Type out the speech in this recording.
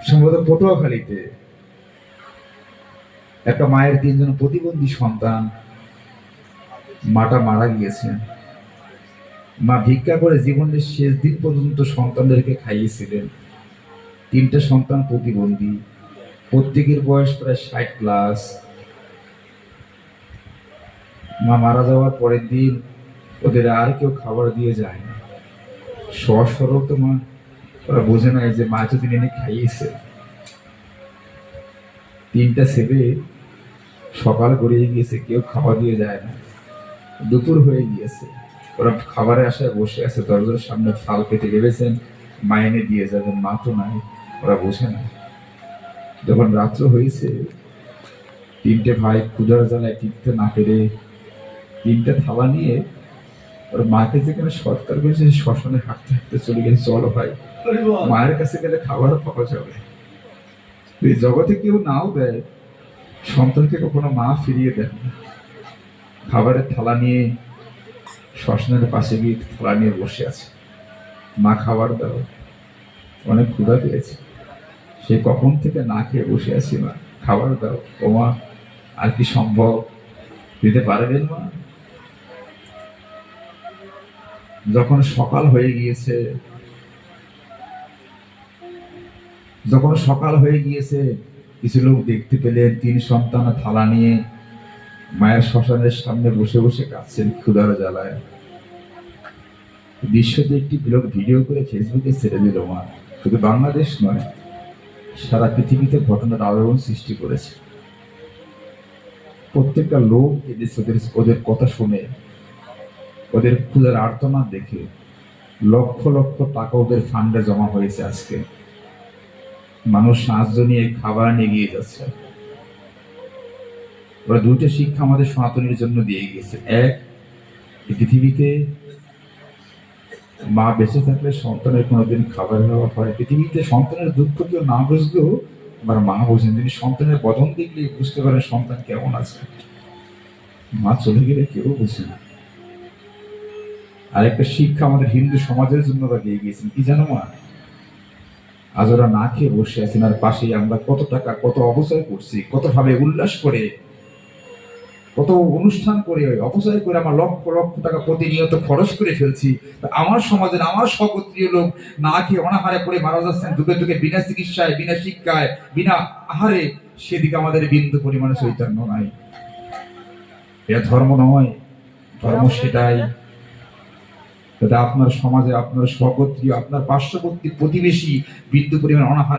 সম্ভবত পটুয়াখালীতে একটা মায়ের 3 জন প্রতিবন্ধী সন্তান, মাটা মারা গিয়েছে। মা ভিক্ষা করে জীবনের শেষ দিন পর্যন্ত সন্তানদেরকে খাইয়েছিলেন। 3টা সন্তান প্রতিবন্ধী, প্রত্যেকের বয়স প্রায় 60+। মা মারা যাওয়ার পরের দিন ওদের আর কেউ খাবার দিয়ে যায় না। সরল তো মা, ওরা বোঝে না যে মা যদি এনে খাইয়েছে। 3টা ছেলে সকাল গড়িয়ে গিয়েছে, কেউ খাওয়া দিয়ে যায় না। দুপুর হয়ে গিয়েছে, ওরা খাবারের আশায় বসে আছে, দরজার সামনে ফাল পেতে ভেবেছেন মাইনে দিয়ে যাবেন, মা তো নাই, ওরা বোঝে না। যখন রাত্র হয়েছে, 3টে ভাই ক্ষুধার জ্বালায় টিকতে না পেরে 3টা থালা নিয়ে ওর মাকে যেখানে সৎকার করেছে শ্মশানে হাঁটতে হাঁটতে চলে গেছে। চলো ভাই, মায়ের কাছে গেলে খাবারও পাওয়া যাবে। এই জগতে কেউ নাও দেয়, সন্তানকে কখনো মা ফিরিয়ে দেন না। খাবারের থালা নিয়ে শ্মশানের পাশে গিয়ে থালা নিয়ে বসে আছে। মা খাবার দাও, অনেক ক্ষুধা পেয়েছে, সে কখন থেকে না খেয়ে বসে আছি, মা খাবার দাও। ও মা, আর কি সম্ভব, দিতে পারবেন মা? যখন সকাল হয়ে গিয়েছে, কিছু লোক দেখতে পেলেন 3 সন্তান থালা নিয়ে মায়ের শ্মশানের সামনে বসে বসে কাঁদছেন ক্ষুধার জ্বালায়। দৃশ্যটি একটি ব্লগ ভিডিও করে ফেসবুকে ছেড়ে দিল মা। শুধু বাংলাদেশ নয়, সারা পৃথিবীতে ঘটনার আলোড়ন সৃষ্টি করেছে। প্রত্যেকটা লোক ওদের কথা শুনে, ওদের ক্ষুধার আর্তনাদ দেখে লক্ষ লক্ষ টাকা ওদের ফান্ডে জমা হয়েছে। আজকে মানুষ সাহায্য নিয়ে খাবার নিয়ে গিয়ে যাচ্ছে। ওরা 2টা শিক্ষা আমাদের সনাতনীর জন্য দিয়ে গিয়েছে। এক, এই পৃথিবীতে মা বেঁচে থাকলে সন্তানের কোনোদিন খাবার দেওয়া হয়। পৃথিবীতে সন্তানের দুঃখ কেউ না বুঝলেও আমার মা বোঝেন। তিনি সন্তানের বদন দেখলে বুঝতে পারেন সন্তান কেমন আছে। মা চলে গেলে কেউ বুঝে না। আরেকটা শিক্ষা আমাদের হিন্দু সমাজের জন্য ওরা দিয়ে গিয়েছেন, কি জানো মা? আজ ওরা না খেয়ে বসে আছেন, আর পাশেই আমরা কত টাকা, কত অপচয় করছি, কত ভাবে উল্লাস করে, কত অনুষ্ঠান করে, অপচয় করে আমরা লক্ষ লক্ষ টাকা প্রতিনিয়ত খরচ করে ফেলছি। আমার সমাজের, আমার স্বগোত্রীয় লোক না খেয়ে অনাহারে করে মারা যাচ্ছেন, যুগে যুগে বিনা চিকিৎসায়, বিনা শিক্ষায়, বিনা আহারে। সেদিকে আমাদের বিন্দু পরিমাণে চৈতন্য নাই। এটা ধর্ম নয়, ধর্ম সেটাই যাতে আপনার সমাজে, আপনার স্বগোত্রীয়, আপনার পার্শ্ববর্তী প্রতিবেশী বিন্দু পরিমাণ অনাহার